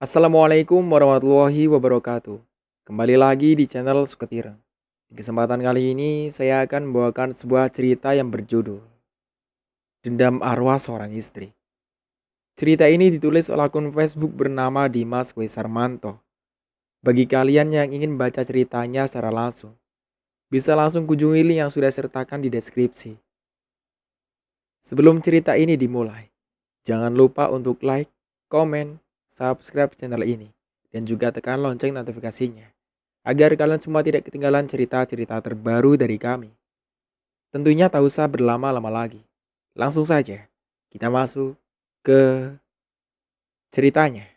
Assalamualaikum warahmatullahi wabarakatuh. Kembali lagi di channel Suketireng. Di kesempatan kali ini saya akan membawakan sebuah cerita yang berjudul Dendam Arwah Seorang Istri. Cerita ini ditulis oleh akun Facebook bernama Dimas Wesarmanto. Bagi kalian yang ingin baca ceritanya secara langsung, bisa langsung kunjungi link yang sudah sertakan di deskripsi. Sebelum cerita ini dimulai, jangan lupa untuk like, komen, subscribe channel ini, dan juga tekan lonceng notifikasinya, agar kalian semua tidak ketinggalan cerita-cerita terbaru dari kami. Tentunya tak usah berlama-lama lagi. Langsung saja, kita masuk ke ceritanya.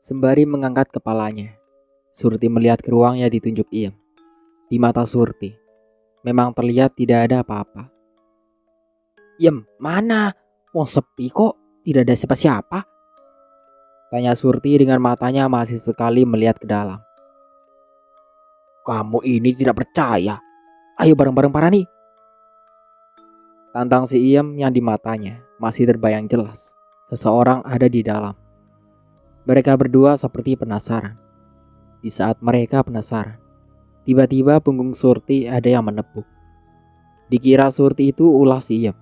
Sembari mengangkat kepalanya, Surti melihat ke ruang yang ditunjuk Iem. Di mata Surti, memang terlihat tidak ada apa-apa. "Iem, mana? Wong sepi kok, tidak ada siapa-siapa?" tanya Surti dengan matanya masih sekali melihat ke dalam. "Kamu ini tidak percaya. Ayo bareng-bareng Parani." Tantang si Iem yang di matanya masih terbayang jelas seseorang ada di dalam. Mereka berdua seperti penasaran. Di saat mereka penasaran, tiba-tiba punggung Surti ada yang menepuk. Dikira Surti itu ulah si Iem.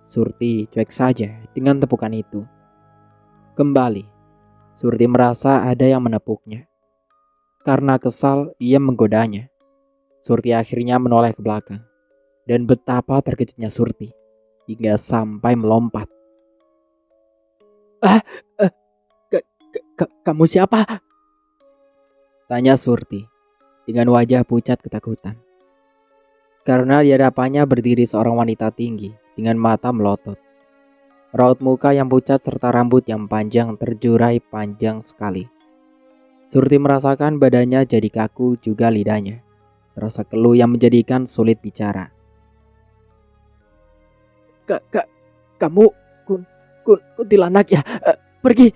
Surti cuek saja dengan tepukan itu. Kembali, Surti merasa ada yang menepuknya. Karena kesal, ia menggodanya. Surti akhirnya menoleh ke belakang. Dan betapa terkejutnya Surti hingga sampai melompat. "Ah, eh, kamu siapa?" tanya Surti dengan wajah pucat ketakutan. Karena di hadapannya berdiri seorang wanita tinggi dengan mata melotot. Raut muka yang pucat serta rambut yang panjang terjurai panjang sekali. Surti merasakan badannya jadi kaku, juga lidahnya terasa keluh yang menjadikan sulit bicara. Kak, kamu kuntilanak ya? Pergi,"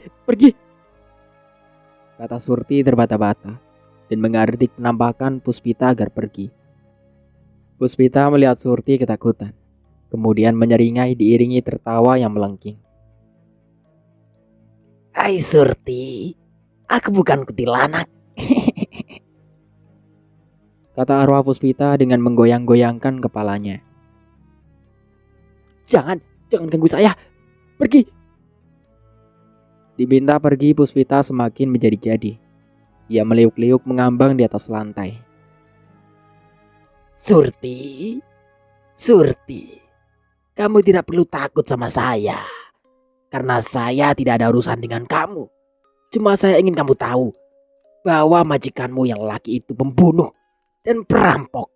kata Surti terbata-bata dan mengartik penampakan Puspita agar pergi. Puspita melihat Surti ketakutan, kemudian menyeringai diiringi tertawa yang melengking. "Hai Surti, aku bukan kuntilanak." Kata arwah Puspita dengan menggoyang-goyangkan kepalanya. Jangan ganggu saya. Pergi." Diminta pergi, Puspita semakin menjadi-jadi. Ia meliuk-liuk mengambang di atas lantai. Surti, kamu tidak perlu takut sama saya. Karena saya tidak ada urusan dengan kamu. Cuma saya ingin kamu tahu bahwa majikanmu yang laki itu pembunuh dan perampok.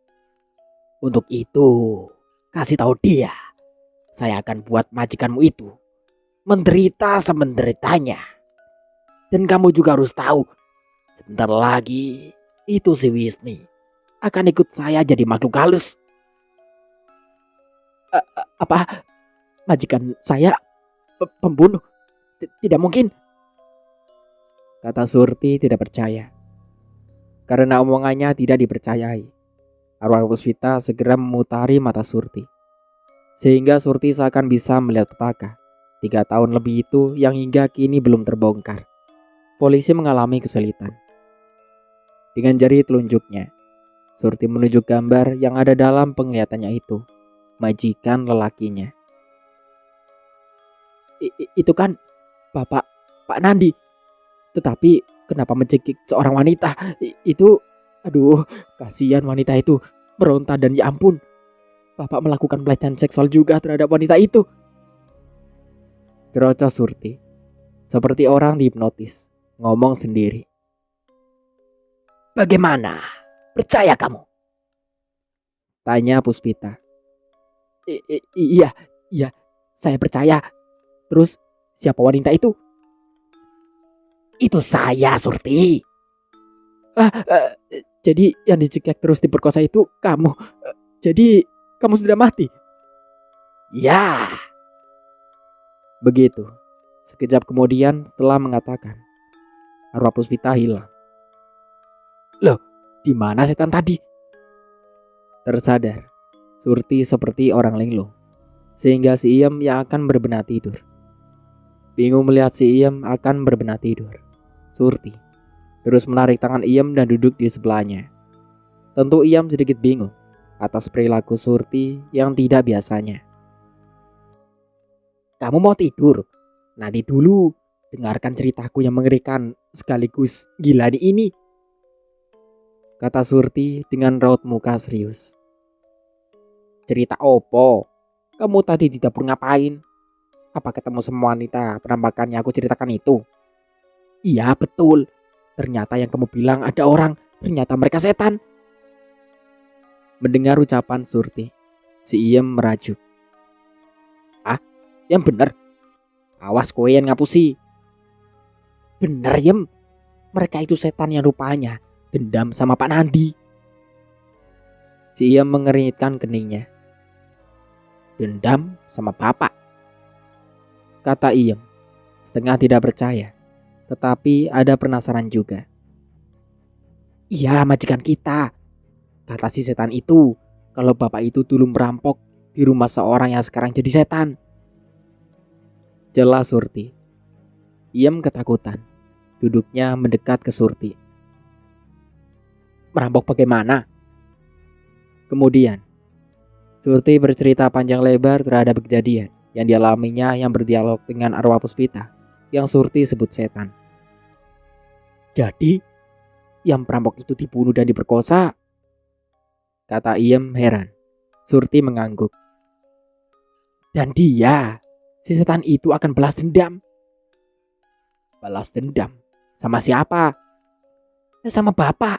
Untuk itu, kasih tahu dia, saya akan buat majikanmu itu menderita semenderitanya. Dan kamu juga harus tahu, sebentar lagi itu si Wisni akan ikut saya jadi makhluk halus. Apa? Majikan saya pembunuh? Tidak mungkin, kata Surti tidak percaya. Karena omongannya tidak dipercayai, arwah Puspita segera memutari mata Surti, sehingga Surti seakan bisa melihat petaka 3 tahun lebih itu yang hingga kini belum terbongkar. Polisi mengalami kesulitan. Dengan jari telunjuknya, Surti menunjuk gambar yang ada dalam penglihatannya itu, majikan lelakinya. Itu kan Pak Nandi. Tetapi kenapa mencekik seorang wanita? Aduh, kasihan wanita itu, meronta dan ya ampun, Bapak melakukan pelecehan seksual juga terhadap wanita itu. Cerocos Surti, seperti orang dihipnotis, ngomong sendiri. Bagaimana? Percaya kamu? Tanya Puspita. Iya, saya percaya. Terus siapa wanita itu? Itu saya, Surti. Jadi yang dicekik terus diperkosa itu kamu. Jadi kamu sudah mati? Ya. Begitu. Sekejap kemudian setelah mengatakan, arwah Puspita hilang. Loh, di mana setan tadi? Tersadar, Surti seperti orang linglung, sehingga si Iem yang akan berbenah tidur. Bingung melihat si Iem akan berbenah tidur, Surti terus menarik tangan Iem dan duduk di sebelahnya. Tentu Iem sedikit bingung atas perilaku Surti yang tidak biasanya. Kamu mau tidur? Nanti dulu, dengarkan ceritaku yang mengerikan sekaligus gila di ini, kata Surti dengan raut muka serius. Cerita opo? Kamu tadi di dapur ngapain? Apa ketemu semua wanita penampakan yang aku ceritakan itu? Iya betul. Ternyata yang kamu bilang ada orang, ternyata mereka setan. Mendengar ucapan Surti, si Iem merajuk. Yang bener. Awas kowe yang ngapusi. Bener Yem. Mereka itu setan yang rupanya dendam sama Pak Nandi. Si Iem mengeringitkan keningnya. Dendam sama bapak, kata Iem, setengah tidak percaya, tetapi ada penasaran juga. Iya majikan kita. Kata si setan itu, kalau bapak itu dulu merampok di rumah seorang yang sekarang jadi setan. Jelas Surti. Iem ketakutan. Duduknya mendekat ke Surti. Merampok bagaimana? Kemudian Surti bercerita panjang lebar terhadap kejadian yang dialaminya yang berdialog dengan arwah Puspita yang Surti sebut setan. Jadi yang perampok itu dibunuh dan diperkosa? Kata Iem heran. Surti mengangguk. Dan dia, si setan itu akan balas dendam. Balas dendam? Sama siapa? Sama bapak.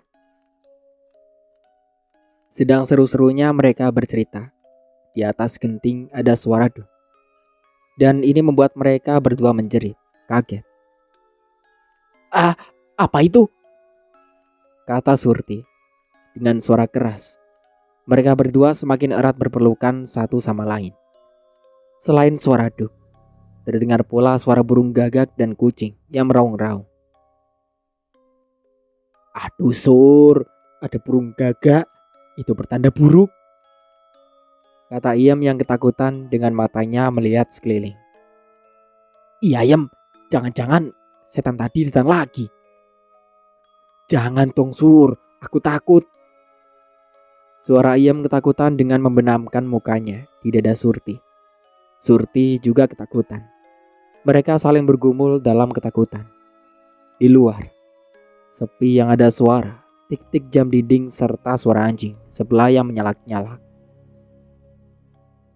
Sedang seru-serunya mereka bercerita. Di atas genting ada suara duh. Dan ini membuat mereka berdua menjerit, kaget. Apa itu? Kata Surti dengan suara keras. Mereka berdua semakin erat berpelukan satu sama lain. Selain suara duh, terdengar pula suara burung gagak dan kucing yang meraung-raung. Aduh Sur, ada burung gagak. Itu bertanda buruk, kata Iem yang ketakutan dengan matanya melihat sekeliling. Iya Iem, jangan-jangan setan tadi datang lagi. Jangan dong Sur, aku takut. Suara Iem ketakutan dengan membenamkan mukanya di dada Surti. Surti juga ketakutan. Mereka saling bergumul dalam ketakutan. Di luar, sepi yang ada suara tik-tik jam dinding serta suara anjing sebelah yang menyalak-nyalak.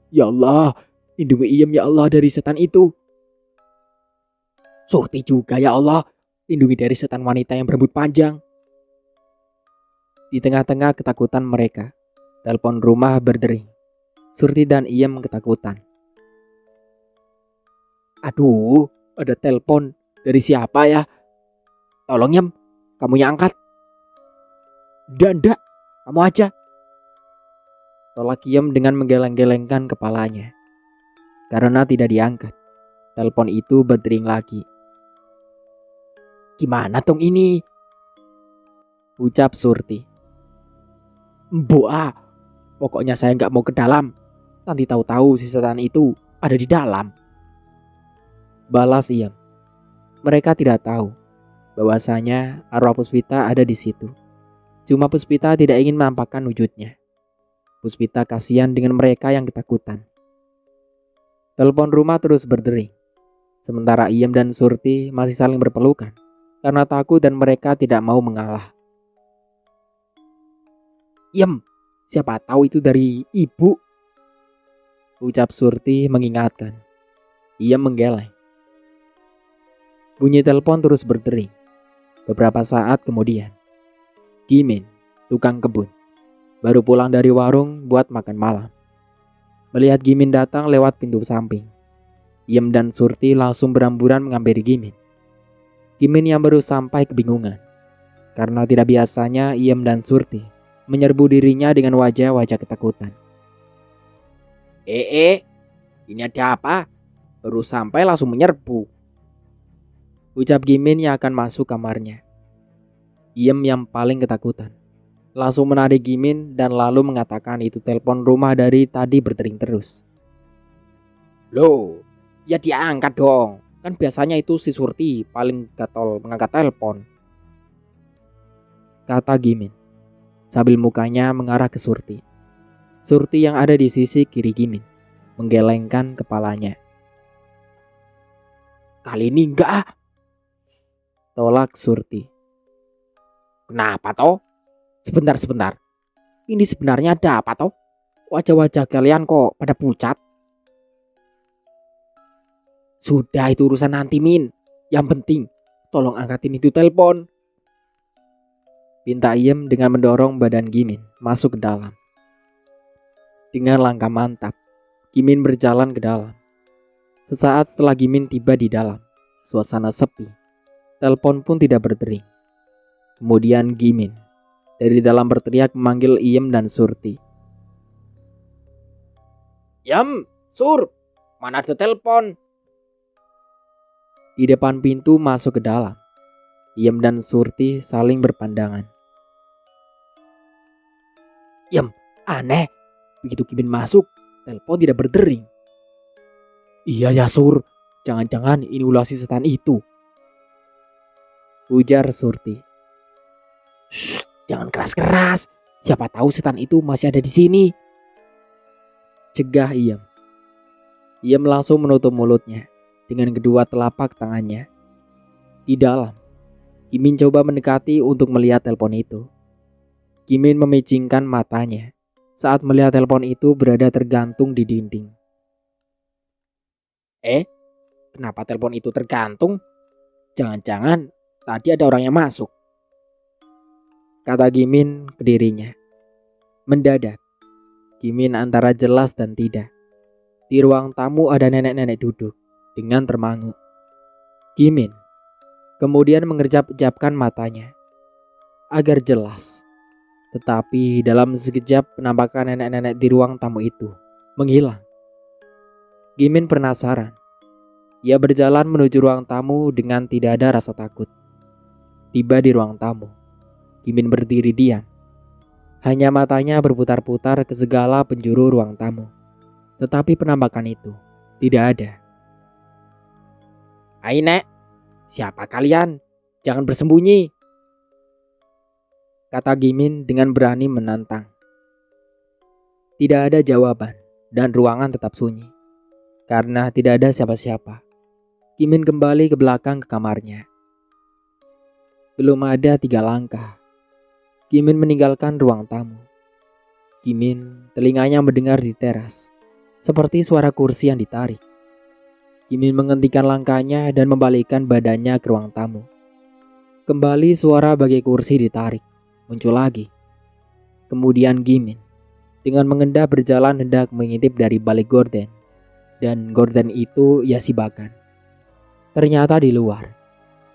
Ya Allah, lindungi Iem ya Allah dari setan itu. Surti juga ya Allah, lindungi dari setan wanita yang berambut panjang. Di tengah-tengah ketakutan mereka, telepon rumah berdering. Surti dan Iem ketakutan. Aduh, ada telepon. Dari siapa ya? Tolong Iem, kamu yang angkat. Ndak, kamu aja. Tolak Iem dengan menggeleng-gelengkan kepalanya. Karena tidak diangkat, telepon itu berdering lagi. Gimana dong ini? Ucap Surti. Mbok pokoknya saya gak mau ke dalam. Nanti tahu-tahu si setan itu ada di dalam. Balas Iem. Mereka tidak tahu bahwasanya arwah Puspita ada di situ. Cuma Puspita tidak ingin menampakkan wujudnya. Puspita kasihan dengan mereka yang ketakutan. Telepon rumah terus berdering. Sementara Iem dan Surti masih saling berpelukan karena takut dan mereka tidak mau mengalah. Iem, siapa tahu itu dari ibu, ucap Surti mengingatkan. Iem menggeleng. Bunyi telepon terus berdering. Beberapa saat kemudian, Gimin, tukang kebun, baru pulang dari warung buat makan malam. Melihat Gimin datang lewat pintu samping, Iem dan Surti langsung beramburan menghampiri Gimin. Gimin yang baru sampai kebingungan, karena tidak biasanya Iem dan Surti menyerbu dirinya dengan wajah-wajah ketakutan. Ini ada apa? Baru sampai langsung menyerbu, ucap Gimin yang akan masuk kamarnya. Iem yang paling ketakutan langsung menarik Gimin dan lalu mengatakan itu telepon rumah dari tadi berdering terus. Loh, ya diangkat dong. Kan biasanya itu si Surti paling gatel mengangkat telepon. Kata Gimin sambil mukanya mengarah ke Surti. Surti yang ada di sisi kiri Gimin menggelengkan kepalanya. Kali ini enggak ah. Tolak Surti. Kenapa toh? Sebentar. Ini sebenarnya ada apa toh? Wajah-wajah kalian kok pada pucat. Sudah itu urusan nanti Min. Yang penting tolong angkatin itu telepon. Pinta Iem dengan mendorong badan Gimin masuk ke dalam. Dengan langkah mantap, Gimin berjalan ke dalam. Sesaat setelah Gimin tiba di dalam, suasana sepi. Telepon pun tidak berdering. Kemudian Gimin dari dalam berteriak memanggil Iem dan Surti. Yam, Sur, mana ada telepon? Di depan pintu masuk ke dalam, Iem dan Surti saling berpandangan. Yam, aneh. Begitu Gimin masuk, telepon tidak berdering. Iya ya Sur, jangan-jangan ini ulah si setan itu, ujar Surti. Shh, jangan keras-keras. Siapa tahu setan itu masih ada di sini. Cegah Iem. Iem langsung menutup mulutnya dengan kedua telapak tangannya. Di dalam, Gimin coba mendekati untuk melihat telepon itu. Gimin memicingkan matanya saat melihat telepon itu berada tergantung di dinding. Kenapa telepon itu tergantung? Jangan-jangan tadi ada orang yang masuk. Kata Gimin ke dirinya. Mendadak, Gimin antara jelas dan tidak. Di ruang tamu ada nenek-nenek duduk dengan termangu. Gimin kemudian mengerjap-gerjapkan matanya agar jelas. Tetapi dalam sekejap penampakan nenek-nenek di ruang tamu itu menghilang. Gimin penasaran. Ia berjalan menuju ruang tamu dengan tidak ada rasa takut. Tiba di ruang tamu, Gimin berdiri diam. Hanya matanya berputar-putar ke segala penjuru ruang tamu. Tetapi penampakan itu tidak ada. Hai Nek, siapa kalian? Jangan bersembunyi, kata Gimin dengan berani menantang. Tidak ada jawaban dan ruangan tetap sunyi. Karena tidak ada siapa-siapa, Gimin kembali ke belakang ke kamarnya. Belum ada 3 langkah, Gimin meninggalkan ruang tamu. Gimin telinganya mendengar di teras, seperti suara kursi yang ditarik. Gimin menghentikan langkahnya dan membalikkan badannya ke ruang tamu. Kembali suara bagai kursi ditarik muncul lagi. Kemudian Gimin dengan mengendap berjalan hendak mengintip dari balik gorden. Dan gorden itu ia sibakan. Ternyata di luar,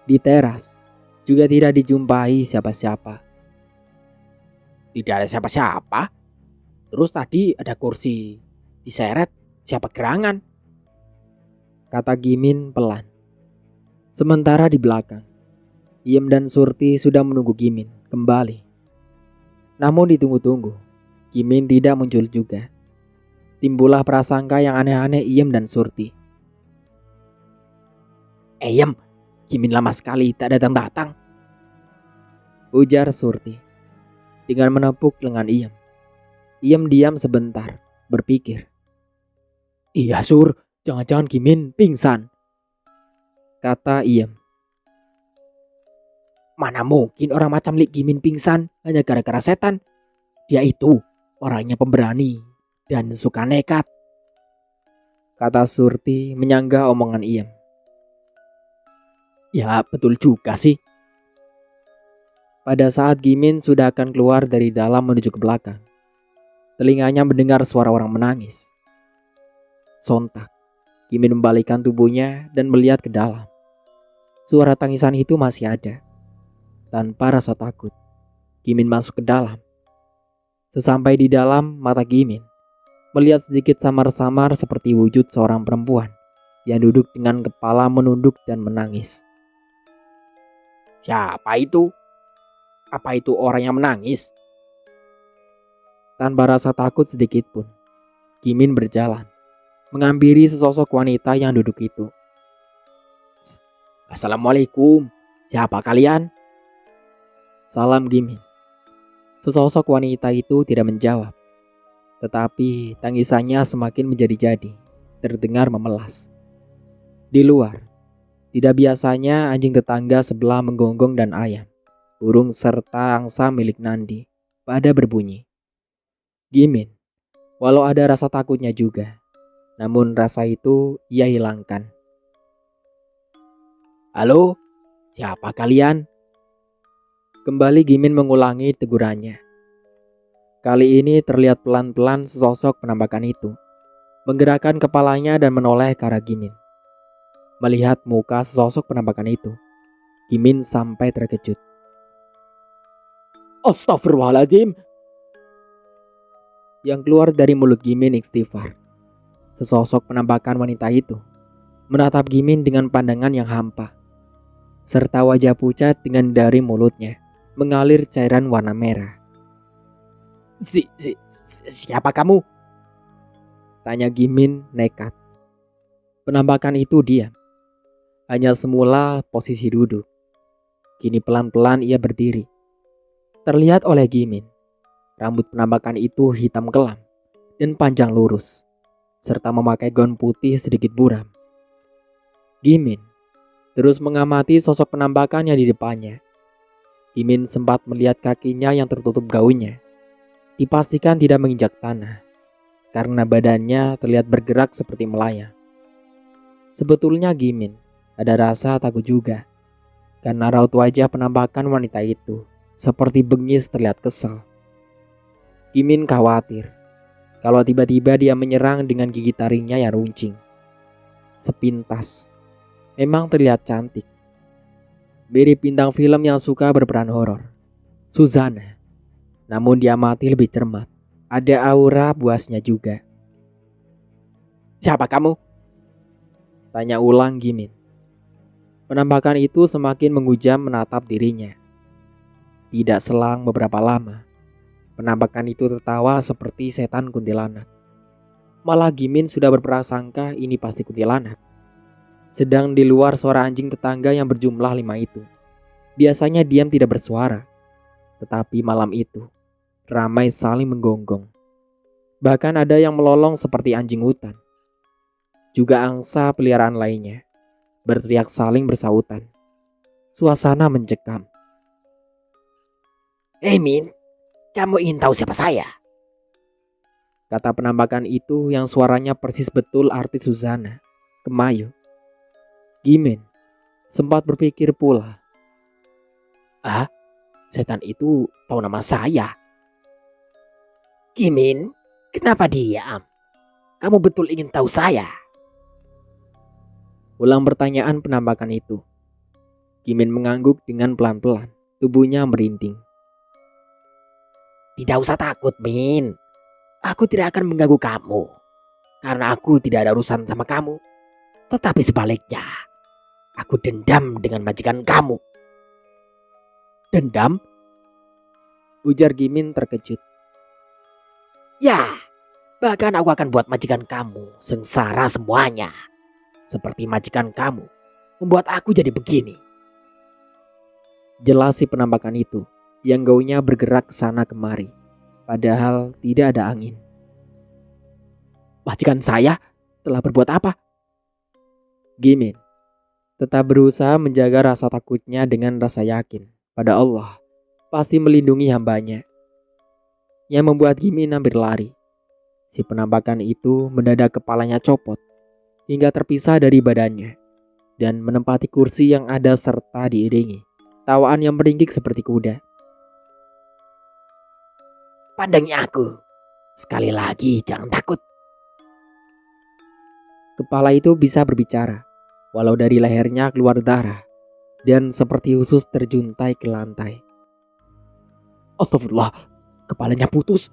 di teras, juga tidak dijumpai siapa-siapa. Tidak ada siapa-siapa. Terus tadi ada kursi diseret, siapa gerangan? Kata Gimin pelan. Sementara di belakang, Iem dan Surti sudah menunggu Gimin kembali. Namun ditunggu-tunggu, Gimin tidak muncul juga. Timbullah prasangka yang aneh-aneh Iem dan Surti. Iem, Gimin lama sekali tak datang-datang, ujar Surti dengan menepuk lengan Iem. Iem diam sebentar, berpikir. Iya Sur, jangan-jangan Gimin pingsan, kata Iem. Mana mungkin orang macam Lik Gimin pingsan hanya gara-gara setan. Dia itu orangnya pemberani dan suka nekat, kata Surti menyanggah omongan Iem. Ya betul juga sih. Pada saat Gimin sudah akan keluar dari dalam menuju ke belakang, telinganya mendengar suara orang menangis. Sontak, Gimin membalikkan tubuhnya dan melihat ke dalam. Suara tangisan itu masih ada. Tanpa rasa takut, Gimin masuk ke dalam. Sesampai di dalam, mata Gimin melihat sedikit samar-samar seperti wujud seorang perempuan yang duduk dengan kepala menunduk dan menangis. Siapa itu? Apa itu orang yang menangis? Tanpa rasa takut sedikit pun, Gimin berjalan, menghampiri sesosok wanita yang duduk itu. Assalamualaikum. Siapa kalian? Salam Gimin. Sesosok wanita itu tidak menjawab. Tetapi tangisannya semakin menjadi-jadi, terdengar memelas. Di luar, tidak biasanya anjing tetangga sebelah menggonggong dan ayam, burung serta angsa milik Nandi pada berbunyi. Gimin, walau ada rasa takutnya juga, namun rasa itu ia hilangkan. Halo, siapa kalian? Kembali Gimin mengulangi tegurannya. Kali ini terlihat pelan-pelan sesosok penampakan itu menggerakkan kepalanya dan menoleh ke arah Gimin. Melihat muka sesosok penampakan itu, Gimin sampai terkejut. Astagfirullahaladzim. Yang keluar dari mulut Gimin istighfar. Sesosok penampakan wanita itu menatap Gimin dengan pandangan yang hampa, serta wajah pucat dengan dari mulutnya mengalir cairan warna merah. Siapa kamu? Tanya Gimin nekat. Penampakan itu diam. Hanya semula posisi duduk. Kini pelan-pelan ia berdiri. Terlihat oleh Gimin, rambut penampakan itu hitam kelam dan panjang lurus, serta memakai gaun putih sedikit buram. Gimin terus mengamati sosok penampakan yang di depannya. Gimin sempat melihat kakinya yang tertutup gaunnya. Dipastikan tidak menginjak tanah, karena badannya terlihat bergerak seperti melayang. Sebetulnya Gimin ada rasa takut juga, karena raut wajah penampakan wanita itu seperti bengis terlihat kesal. Gimin khawatir kalau tiba-tiba dia menyerang dengan gigi taringnya yang runcing. Sepintas, memang terlihat cantik. Mirip bintang film yang suka berperan horor, Suzana. Namun diamati lebih cermat, ada aura buasnya juga. Siapa kamu? Tanya ulang Gimin. Penampakan itu semakin mengujam menatap dirinya. Tidak selang beberapa lama, penampakan itu tertawa seperti setan kuntilanak. Malah Gimin sudah berprasangka ini pasti kuntilanak. Sedang di luar suara anjing tetangga yang berjumlah 5 itu biasanya diam tidak bersuara. Tetapi malam itu ramai saling menggonggong. Bahkan ada yang melolong seperti anjing hutan. Juga angsa peliharaan lainnya berteriak saling bersautan. Suasana mencekam. Min, kamu ingin tahu siapa saya? Kata penampakan itu yang suaranya persis betul artis Suzana, Kemayu. Gimin sempat berpikir pula. Setan itu tahu nama saya. Gimin, kenapa diam? Kamu betul ingin tahu saya? Ulang pertanyaan penampakan itu. Gimin mengangguk dengan pelan-pelan, tubuhnya merinding. Tidak usah takut, Min. Aku tidak akan mengganggu kamu, karena aku tidak ada urusan sama kamu. Tetapi sebaliknya, aku dendam dengan majikan kamu. Dendam? Ujar Gimin terkejut. Ya, bahkan aku akan buat majikan kamu sengsara semuanya. Seperti majikan kamu membuat aku jadi begini. Jelas si penampakan itu yang gaunnya bergerak ke sana kemari, padahal tidak ada angin. Majikan saya telah berbuat apa? Gimin tetap berusaha menjaga rasa takutnya dengan rasa yakin pada Allah pasti melindungi hambanya. Yang membuat Gimin hampir lari. Si penampakan itu mendadak kepalanya copot hingga terpisah dari badannya dan menempati kursi yang ada serta diiringi tawaan yang meringkik seperti kuda. Pandangi aku. Sekali lagi jangan takut. Kepala itu bisa berbicara, walau dari lehernya keluar darah dan seperti usus terjuntai ke lantai. Astagfirullah, kepalanya putus.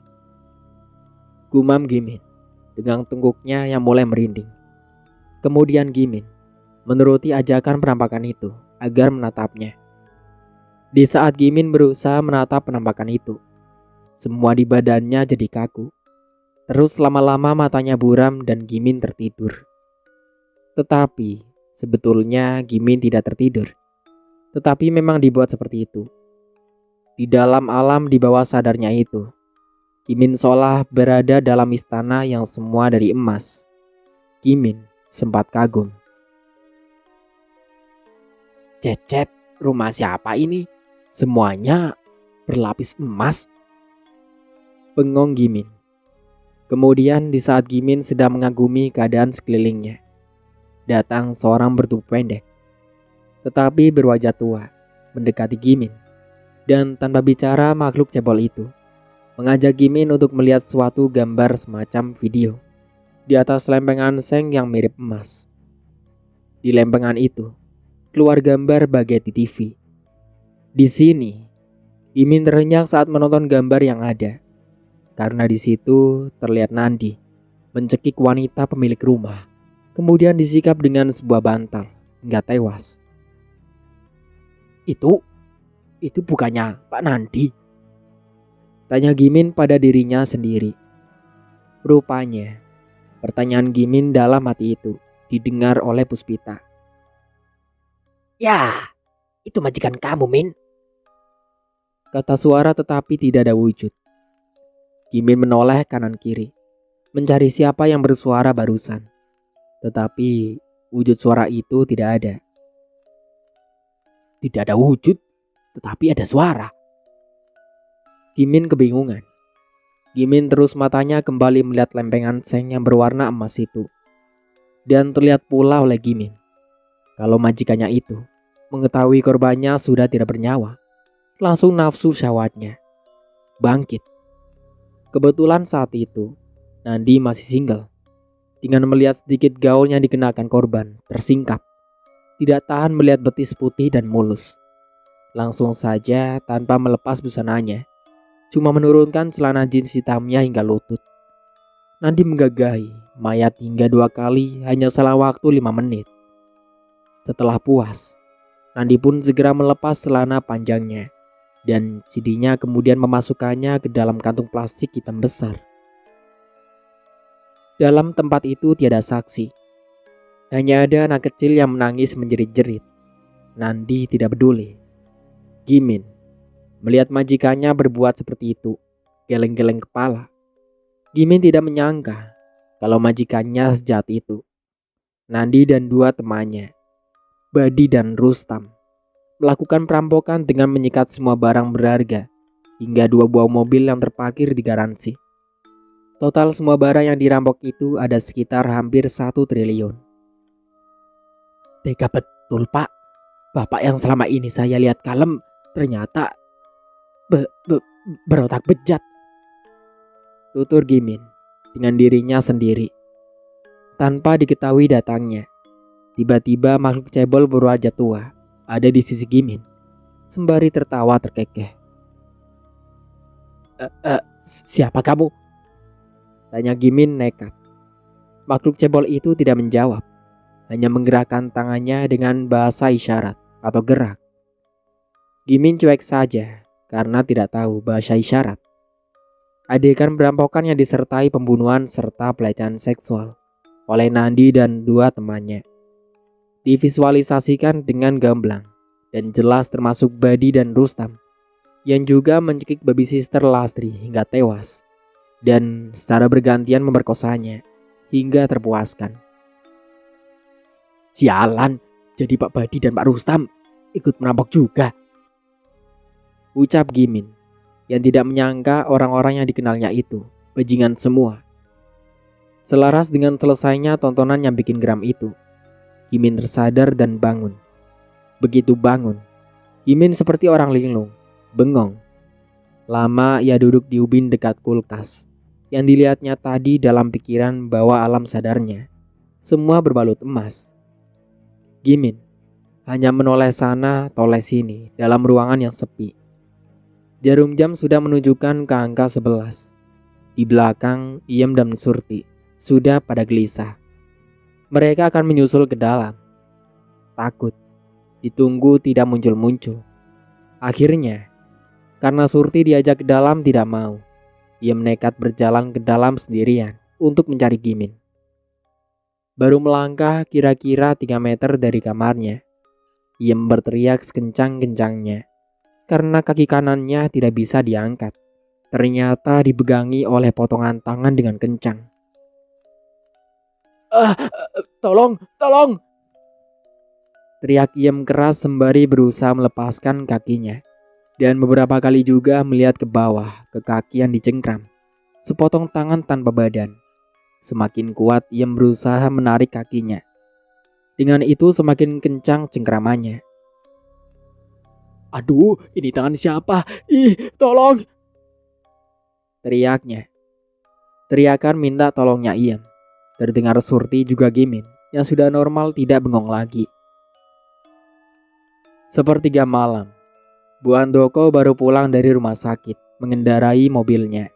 Gumam Gimin dengan tengkuknya yang mulai merinding. Kemudian Gimin menuruti ajakan penampakan itu agar menatapnya. Di saat Gimin berusaha menatap penampakan itu, semua di badannya jadi kaku. Terus lama-lama matanya buram dan Gimin tertidur. Tetapi Sebetulnya Gimin tidak tertidur, tetapi memang dibuat seperti itu. Di dalam alam di bawah sadarnya itu, Gimin seolah berada dalam istana yang semua dari emas. Gimin sempat kagum. Cecet, rumah siapa ini? Semuanya berlapis emas. Bengong Gimin. Kemudian di saat Gimin sedang mengagumi keadaan sekelilingnya, datang seorang bertubuh pendek, tetapi berwajah tua, mendekati Gimin. Dan tanpa bicara makhluk cebol itu mengajak Gimin untuk melihat suatu gambar semacam video di atas lempengan seng yang mirip emas. Di lempengan itu keluar gambar bagai di TV. Di sini Gimin terenyak saat menonton gambar yang ada, karena di situ terlihat Nandi mencekik wanita pemilik rumah, kemudian disikap dengan sebuah bantal hingga tewas. Itu bukannya Pak Nandi? Tanya Gimin pada dirinya sendiri. Rupanya pertanyaan Gimin dalam hati itu didengar oleh Puspita. Ya, itu majikan kamu, Min. Kata suara tetapi tidak ada wujud. Gimin menoleh kanan kiri, mencari siapa yang bersuara barusan. Tetapi wujud suara itu tidak ada. Tidak ada wujud, tetapi ada suara. Gimin kebingungan. Gimin terus matanya kembali melihat lempengan seng yang berwarna emas itu. Dan terlihat pula oleh Gimin kalau majikannya itu mengetahui korbannya sudah tidak bernyawa, langsung nafsu syahwatnya bangkit. Kebetulan saat itu Nandi masih single. Dengan melihat sedikit gaun yang dikenakan korban tersingkap, tidak tahan melihat betis putih dan mulus. Langsung saja tanpa melepas busananya, cuma menurunkan celana jeans hitamnya hingga lutut. Nandi menggagahi mayat hingga 2 kali hanya selang waktu 5 menit. Setelah puas, Nandi pun segera melepas celana panjangnya dan cidinya kemudian memasukkannya ke dalam kantung plastik hitam besar. Dalam tempat itu tiada saksi. Hanya ada anak kecil yang menangis menjerit-jerit. Nandi tidak peduli. Gimin melihat majikannya berbuat seperti itu, geleng-geleng kepala. Gimin tidak menyangka kalau majikannya sejahat itu. Nandi dan 2 temannya, Badi dan Rustam, melakukan perampokan dengan menyikat semua barang berharga hingga 2 buah mobil yang terparkir di garansi. Total semua barang yang dirampok itu ada sekitar hampir 1 triliun. Tega betul, Pak. Bapak yang selama ini saya lihat kalem ternyata berotak bejat, tutur Gimin dengan dirinya sendiri. Tanpa diketahui datangnya, tiba-tiba makhluk cebol berwajah tua ada di sisi Gimin, sembari tertawa terkekeh. Siapa kamu? Tanya Gimin nekat. Makhluk cebol itu tidak menjawab, hanya menggerakkan tangannya dengan bahasa isyarat atau gerak. Gimin cuek saja karena tidak tahu bahasa isyarat. Adegan perampokan yang disertai pembunuhan serta pelecehan seksual oleh Nandi dan 2 temannya divisualisasikan dengan gamblang dan jelas, termasuk Badi dan Rustam yang juga mencekik baby sister Lastri hingga tewas dan secara bergantian memerkosanya hingga terpuaskan. Sialan, jadi Pak Badi dan Pak Rustam ikut merampok juga, ucap Gimin yang tidak menyangka orang-orang yang dikenalnya itu bajingan semua. Selaras dengan selesainya tontonan yang bikin geram itu, Gimin tersadar dan bangun. Begitu bangun, Gimin seperti orang linglung, bengong. Lama ia duduk di ubin dekat kulkas yang dilihatnya tadi dalam pikiran bahwa alam sadarnya semua berbalut emas. Gimin hanya menoleh sana toleh sini dalam ruangan yang sepi. Jarum jam sudah menunjukkan ke angka 11. Di belakang, Iem dan Surti sudah pada gelisah. Mereka akan menyusul ke dalam. Takut, ditunggu tidak muncul-muncul. Akhirnya, karena Surti diajak ke dalam tidak mau, Iem nekat berjalan ke dalam sendirian untuk mencari Gimin. Baru melangkah kira-kira 3 meter dari kamarnya, Iem berteriak sekencang-kencangnya karena kaki kanannya tidak bisa diangkat. Ternyata dipegangi oleh potongan tangan dengan kencang. Tolong, tolong. Teriak Iem keras sembari berusaha melepaskan kakinya. Dan beberapa kali juga melihat ke bawah, ke kaki yang dicengkram. Sepotong tangan tanpa badan. Semakin kuat Iem berusaha menarik kakinya. Dengan itu semakin kencang cengkramannya. Aduh, ini tangan siapa? Ih, tolong. Teriaknya. Teriakan minta tolongnya Iem terdengar Surti juga Gimin yang sudah normal tidak bengong lagi. Sepertiga malam, Bu Andoko baru pulang dari rumah sakit mengendarai mobilnya.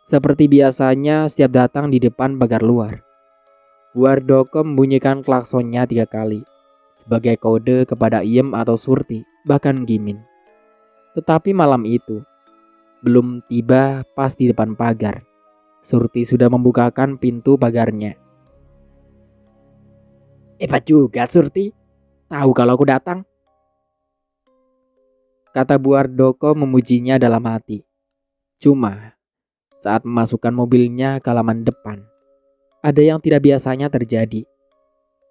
Seperti biasanya setiap datang di depan pagar luar, Bu Andoko membunyikan klaksonnya 3 kali sebagai kode kepada Iem atau Surti, bahkan Gimin. Tetapi malam itu belum tiba pas di depan pagar. Surti sudah membukakan pintu pagarnya. Hebat juga Surti. Tahu kalau aku datang. Kata Bu Ardoko memujinya dalam hati. Cuma saat memasukkan mobilnya ke halaman depan, ada yang tidak biasanya terjadi.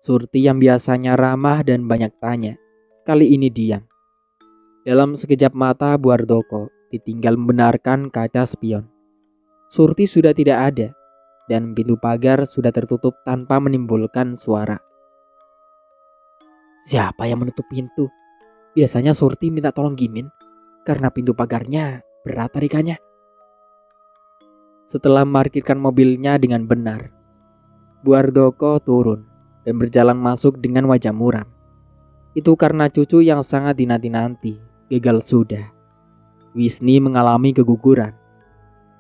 Surti yang biasanya ramah dan banyak tanya, kali ini diam. Dalam sekejap mata Bu Ardoko ditinggal membenarkan kaca spion. Surti sudah tidak ada dan pintu pagar sudah tertutup tanpa menimbulkan suara. Siapa yang menutup pintu? Biasanya Surti minta tolong Gimin karena pintu pagarnya berat tarikannya. Setelah memarkirkan mobilnya dengan benar, Bu Ardoko turun dan berjalan masuk dengan wajah muram. Itu karena cucu yang sangat dinanti-nanti gagal sudah. Wisni mengalami keguguran.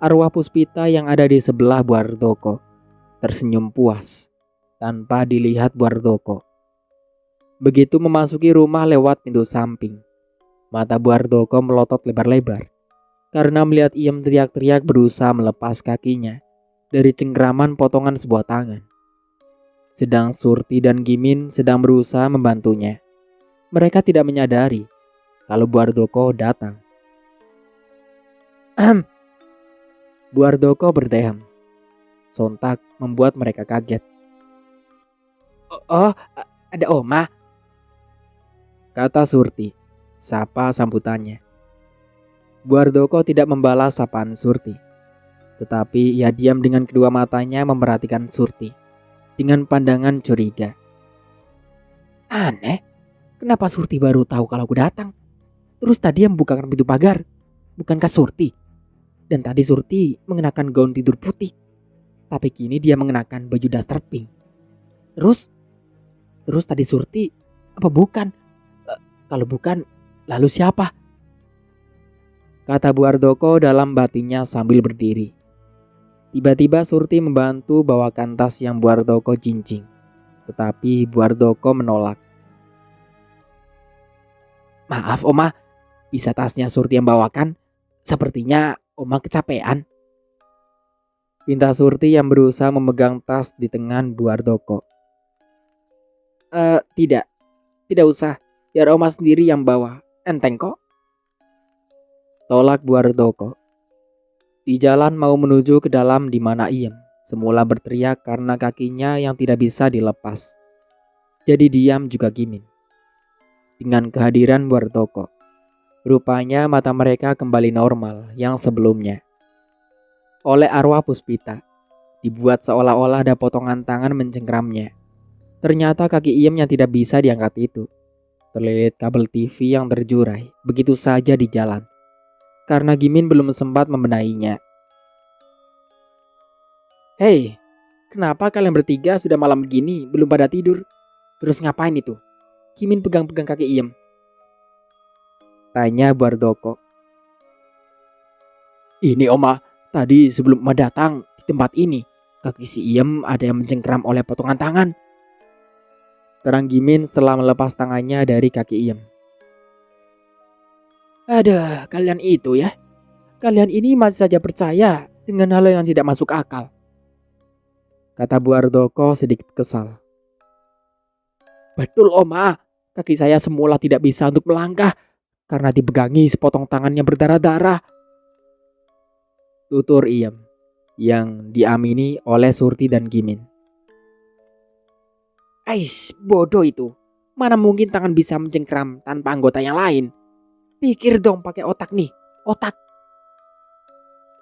Arwah Puspita yang ada di sebelah Bu Ardoko tersenyum puas tanpa dilihat Bu Ardoko. Begitu memasuki rumah lewat pintu samping, mata Bu Ardoko melotot lebar-lebar karena melihat Iem teriak-teriak berusaha melepas kakinya dari cengkraman potongan sebuah tangan. Sedang Surti dan Gimin sedang berusaha membantunya. Mereka tidak menyadari kalau Bu Ardoko datang. Bu Ardoko berdeham. Sontak membuat mereka kaget. Oh, ada Oma. Kata Surti, sapa sambutannya. Bu Ardoko tidak membalas sapaan Surti. Tetapi ia diam dengan kedua matanya memperhatikan Surti dengan pandangan curiga. Aneh, kenapa Surti baru tahu kalau aku datang? Terus tadi yang membukakan pintu pagar, bukankah Surti? Dan tadi Surti mengenakan gaun tidur putih, tapi kini dia mengenakan baju daster pink. Terus tadi Surti apa bukan? Kalau bukan, lalu siapa? Kata Bu Ardoko dalam batinnya sambil berdiri. Tiba-tiba Surti membantu bawakan tas yang Bu Ardoko cincing. Tetapi Bu Ardoko menolak. Maaf Oma, bisa tasnya Surti yang bawakan? Sepertinya Oma kecapean. Pinta Surti yang berusaha memegang tas di tangan Bu Ardoko. Tidak usah. Biar Oma sendiri yang bawa. Enteng kok. Tolak Bu Ardoko. Di jalan mau menuju ke dalam di mana Iem semula berteriak karena kakinya yang tidak bisa dilepas. Jadi diam juga Gimin. Dengan kehadiran Bu Ardoko, rupanya mata mereka kembali normal yang sebelumnya. Oleh arwah Puspita, dibuat seolah-olah ada potongan tangan mencengkramnya. Ternyata kaki Iem yang tidak bisa diangkat itu terlilit kabel TV yang terjurai begitu saja di jalan. Karena Gimin belum sempat membenahinya. Hei, kenapa kalian bertiga sudah malam begini belum pada tidur? Terus ngapain itu? Gimin pegang-pegang kaki Iem. Tanya Bu Ardoko. Ini Oma, tadi sebelum Oma datang di tempat ini, kaki si Iem ada yang mencengkram oleh potongan tangan. Terang Gimin setelah melepas tangannya dari kaki Iem. Aduh, kalian itu ya. Kalian ini masih saja percaya dengan hal yang tidak masuk akal. kata Bu Ardoko sedikit kesal. Betul Oma, kaki saya semula tidak bisa untuk melangkah karena dipegangi sepotong tangan yang berdarah-darah. Tutur Iem yang diamini oleh Surti dan Gimin. Ais, bodoh itu. Mana mungkin tangan bisa mencengkram tanpa anggota yang lain? Pikir dong pakai otak nih, otak.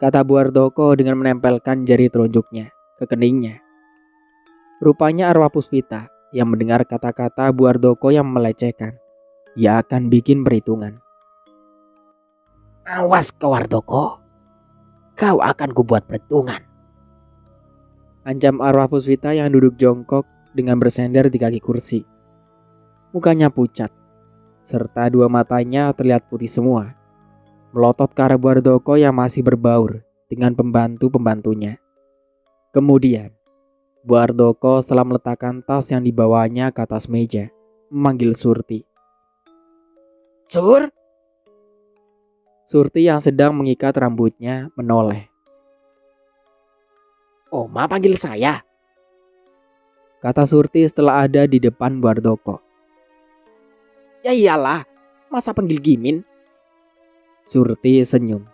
Kata Bu Ardoko dengan menempelkan jari telunjuknya ke keningnya. Rupanya arwah Puspita yang mendengar kata-kata Bu Ardoko yang melecehkan. Ia akan bikin perhitungan. Awas kau Ardoko, kau akan kubuat perhitungan. Ancam arwah Puspita yang duduk jongkok dengan bersender di kaki kursi. Mukanya pucat, serta dua matanya terlihat putih semua. Melotot ke arah Bu Ardoko yang masih berbaur dengan pembantu-pembantunya. Kemudian, Bu Ardoko setelah meletakkan tas yang dibawanya ke atas meja, memanggil Surti. Sur, Surti yang sedang mengikat rambutnya menoleh. Oma panggil saya. Kata Surti setelah ada di depan Bu Ardoko. Ya iyalah, masa panggil Gimin? Surti senyum.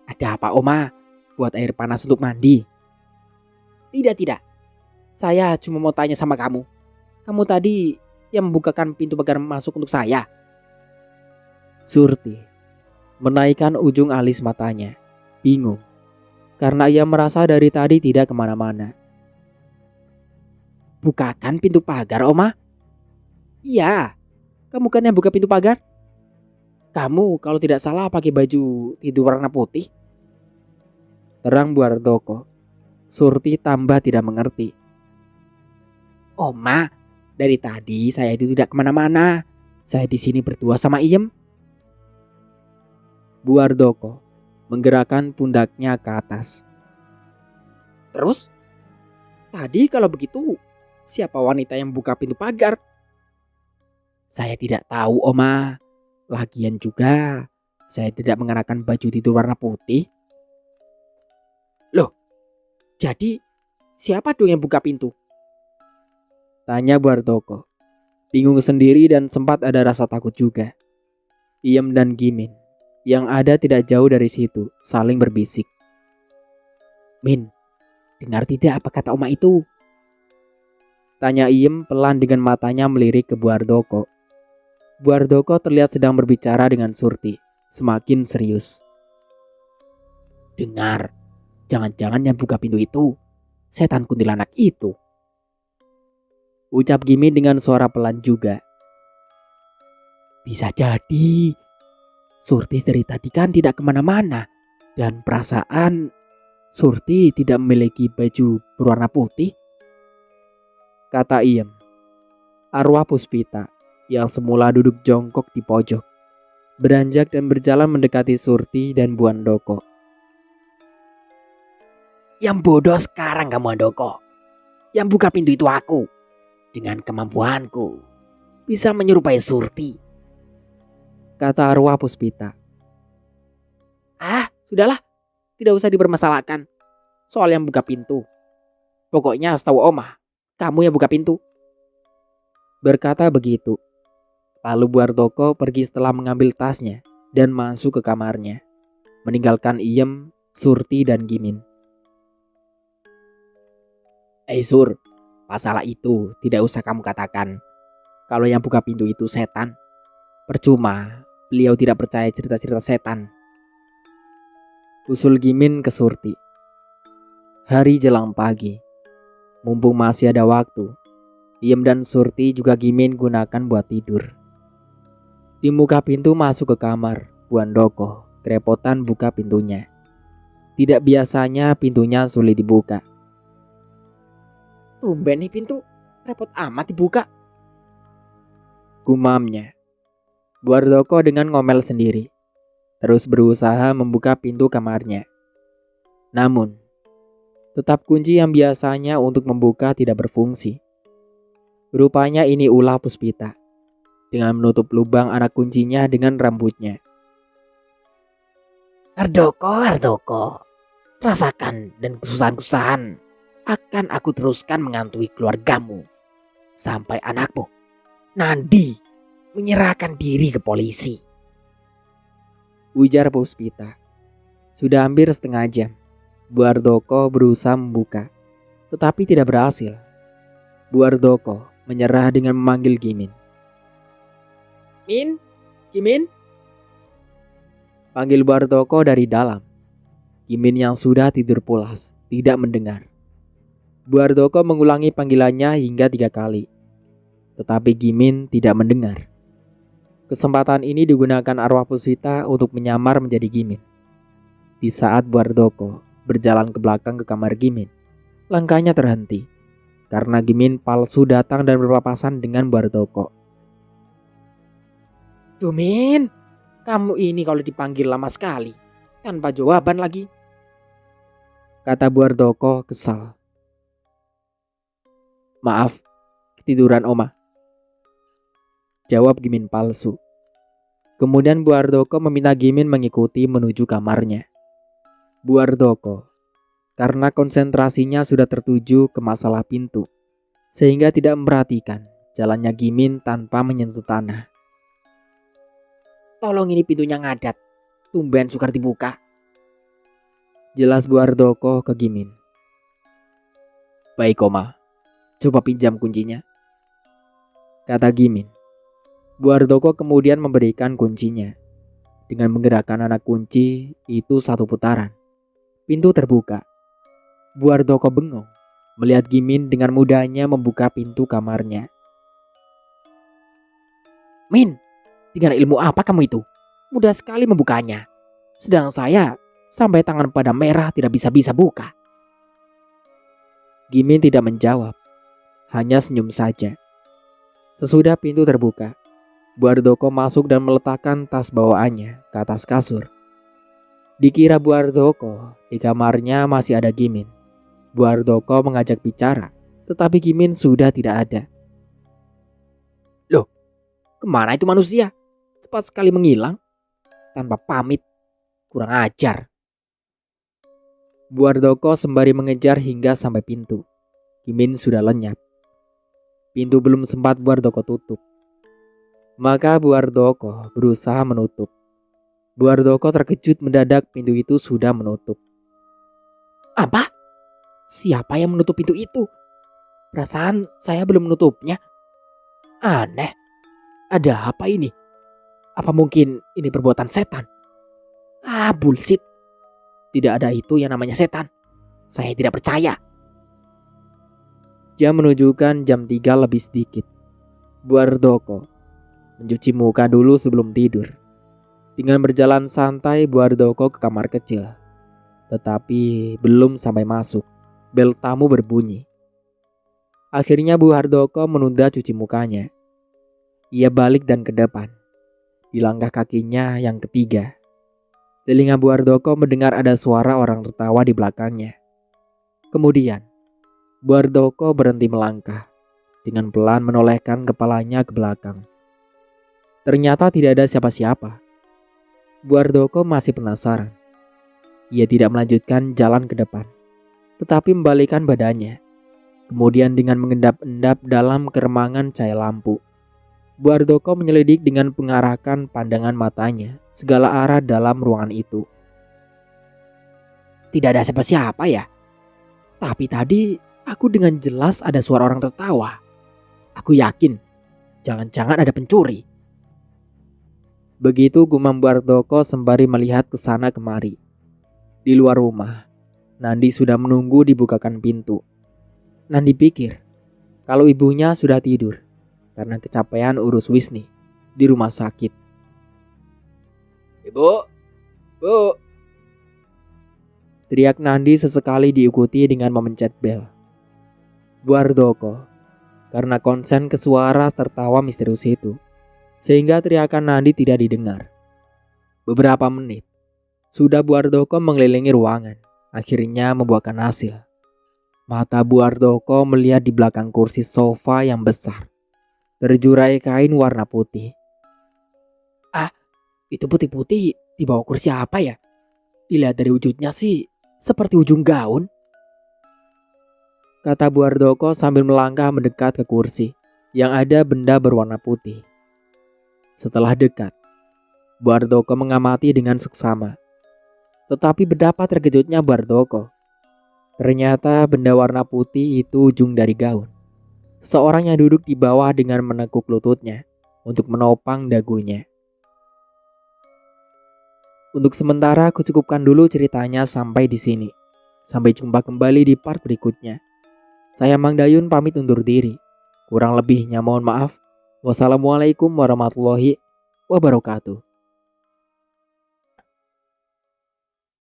Ada apa Oma? Buat air panas untuk mandi? Tidak. Saya cuma mau tanya sama kamu. Kamu tadi yang membukakan pintu pagar masuk untuk saya. Surti menaikkan ujung alis matanya, bingung. Karena ia merasa dari tadi tidak kemana-mana. Bukakan pintu pagar Oma? Iya, kamu kan yang buka pintu pagar. Kamu kalau tidak salah pakai baju tidur warna putih. Terang Bu Ardoko. Surti tambah tidak mengerti. Oma, dari tadi saya itu tidak kemana-mana. Saya di sini berdua sama Iem. Bu Ardoko menggerakkan pundaknya ke atas. Terus? Tadi kalau begitu, siapa wanita yang buka pintu pagar? Saya tidak tahu Oma. Lagian juga, saya tidak mengenakan baju tidur warna putih. Loh, jadi siapa dong yang buka pintu? Tanya Bu Ardoko. Bingung sendiri dan sempat ada rasa takut juga. Iem dan Gimin yang ada tidak jauh dari situ saling berbisik. Min, dengar tidak apa kata Oma itu? Tanya Iem pelan dengan matanya melirik ke Bu Ardoko. Bu Ardoko terlihat sedang berbicara dengan Surti, semakin serius. Dengar, jangan-jangan yang buka pintu itu setan kuntilanak itu. Ucap Gimin dengan suara pelan juga. Bisa jadi. Surti dari tadi kan tidak kemana-mana. Dan perasaan Surti tidak memiliki baju berwarna putih. Kata Iem. Arwah Puspita yang semula duduk jongkok di pojok, beranjak dan berjalan mendekati Surti dan Bu Andoko. Yang bodoh sekarang kamu Andoko. Yang buka pintu itu aku. Dengan kemampuanku bisa menyerupai Surti. Kata arwah Puspita. Sudahlah. Tidak usah dipermasalahkan soal yang buka pintu. Pokoknya setahu Oma, kamu yang buka pintu. Berkata begitu, lalu Bu Ardoko pergi setelah mengambil tasnya dan masuk ke kamarnya, meninggalkan Iem, Surti dan Gimin. Sur, masalah itu tidak usah kamu katakan. Kalau yang buka pintu itu setan, percuma, beliau tidak percaya cerita-cerita setan. Usul Gimin ke Surti. Hari jelang pagi, mumpung masih ada waktu, Iem dan Surti juga Gimin gunakan buat tidur. Di muka pintu masuk ke kamar, Bu Andoko kerepotan buka pintunya. Tidak biasanya pintunya sulit dibuka. Tumben nih pintu, repot amat dibuka. Gumamnya. Bu Ardoko dengan ngomel sendiri, terus berusaha membuka pintu kamarnya. Namun, tetap kunci yang biasanya untuk membuka tidak berfungsi. Rupanya ini ulah Puspita, dengan menutup lubang anak kuncinya dengan rambutnya. Ardoko, rasakan dan kesusahan-kesusahan akan aku teruskan mengantui keluargamu sampai anakmu, Nandi, menyerahkan diri ke polisi. Ujar Puspita. Sudah hampir setengah jam. Bu Ardoko berusaha membuka, tetapi tidak berhasil. Bu Ardoko menyerah dengan memanggil Gimin. Min, Gimin? Panggil Bu Ardoko dari dalam. Gimin yang sudah tidur pulas tidak mendengar. Bu Ardoko mengulangi panggilannya hingga 3 kali. Tetapi Gimin tidak mendengar. Kesempatan ini digunakan arwah Puspita untuk menyamar menjadi Gimin. Di saat Bu Ardoko berjalan ke belakang ke kamar Gimin, langkahnya terhenti karena Gimin palsu datang dan berpapasan dengan Bu Ardoko. Tuh Min, kamu ini kalau dipanggil lama sekali, tanpa jawaban lagi. Kata Bu Ardoko kesal. Maaf, ketiduran Oma. Jawab Gimin palsu. Kemudian Bu Ardoko meminta Gimin mengikuti menuju kamarnya. Bu Ardoko, karena konsentrasinya sudah tertuju ke masalah pintu, sehingga tidak memperhatikan jalannya Gimin tanpa menyentuh tanah. Tolong ini pintunya ngadat, tumben sukar dibuka. Jelas Bu Ardoko ke Gimin. Baik Oma, coba pinjam kuncinya, kata Gimin. Bu Ardoko kemudian memberikan kuncinya. Dengan menggerakkan anak kunci itu 1 putaran, pintu terbuka. Bu Ardoko bengong melihat Gimin dengan mudahnya membuka pintu kamarnya. Min, dengan ilmu apa kamu itu? Mudah sekali membukanya. Sedang saya sampai tangan pada merah tidak bisa-bisa buka. Gimin tidak menjawab, hanya senyum saja. Sesudah pintu terbuka, Bu Ardoko masuk dan meletakkan tas bawaannya ke atas kasur. Dikira Bu Ardoko di kamarnya masih ada Gimin. Bu Ardoko mengajak bicara, tetapi Gimin sudah tidak ada. Loh, kemana itu manusia? Cepat sekali menghilang, tanpa pamit. Kurang ajar. Bu Ardoko sembari mengejar hingga sampai pintu. Gimin sudah lenyap. Pintu belum sempat Bu Ardoko tutup. Maka Bu Ardoko berusaha menutup. Bu Ardoko terkejut mendadak pintu itu sudah menutup. Apa? Siapa yang menutup pintu itu? Perasaan saya belum menutupnya. Aneh. Ada apa ini? Apa mungkin ini perbuatan setan? Ah, bullshit. Tidak ada itu yang namanya setan. Saya tidak percaya. Jam menunjukkan jam 3 lebih sedikit. Bu Ardoko mencuci muka dulu sebelum tidur. Dengan berjalan santai Bu Ardoko ke kamar kecil. Tetapi belum sampai masuk, bel tamu berbunyi. Akhirnya Bu Ardoko menunda cuci mukanya. Ia balik dan ke depan. Di langkah kakinya yang ketiga, telinga Bu Ardoko mendengar ada suara orang tertawa di belakangnya. Kemudian Bu Ardoko berhenti melangkah, dengan pelan menolehkan kepalanya ke belakang. Ternyata tidak ada siapa-siapa. Bu Ardoko masih penasaran. Ia tidak melanjutkan jalan ke depan, tetapi membalikkan badannya. Kemudian dengan mengendap-endap dalam keremangan cahaya lampu, Bu Ardoko menyelidik dengan mengarahkan pandangan matanya segala arah dalam ruangan itu. Tidak ada siapa-siapa ya. Tapi tadi aku dengan jelas ada suara orang tertawa. Aku yakin, jangan-jangan ada pencuri. Begitu gumam Bu Ardoko sembari melihat ke sana kemari. Di luar rumah, Nandi sudah menunggu dibukakan pintu. Nandi pikir kalau ibunya sudah tidur karena kecapean urus Wisni di rumah sakit. Ibu, Bu. Teriak Nandi sesekali diikuti dengan memencet bel. Bu Ardoko, karena konsen ke suara tertawa misterius itu, sehingga teriakan Nandi tidak didengar. Beberapa menit, sudah Bu Ardoko mengelilingi ruangan, akhirnya membuahkan hasil. Mata Bu Ardoko melihat di belakang kursi sofa yang besar, terjurai kain warna putih. Ah, itu putih-putih di bawah kursi apa ya? Dilihat dari wujudnya sih seperti ujung gaun. kata Bu Ardoko sambil melangkah mendekat ke kursi yang ada benda berwarna putih. Setelah dekat, Bu Ardoko mengamati dengan seksama. Tetapi betapa terkejutnya Bu Ardoko. Ternyata benda warna putih itu ujung dari gaun. Seseorang yang duduk di bawah dengan menekuk lututnya untuk menopang dagunya. Untuk sementara aku cukupkan dulu ceritanya sampai di sini. Sampai jumpa kembali di part berikutnya. Saya Mang Dayun pamit undur diri. Kurang lebihnya mohon maaf. Wassalamualaikum warahmatullahi wabarakatuh.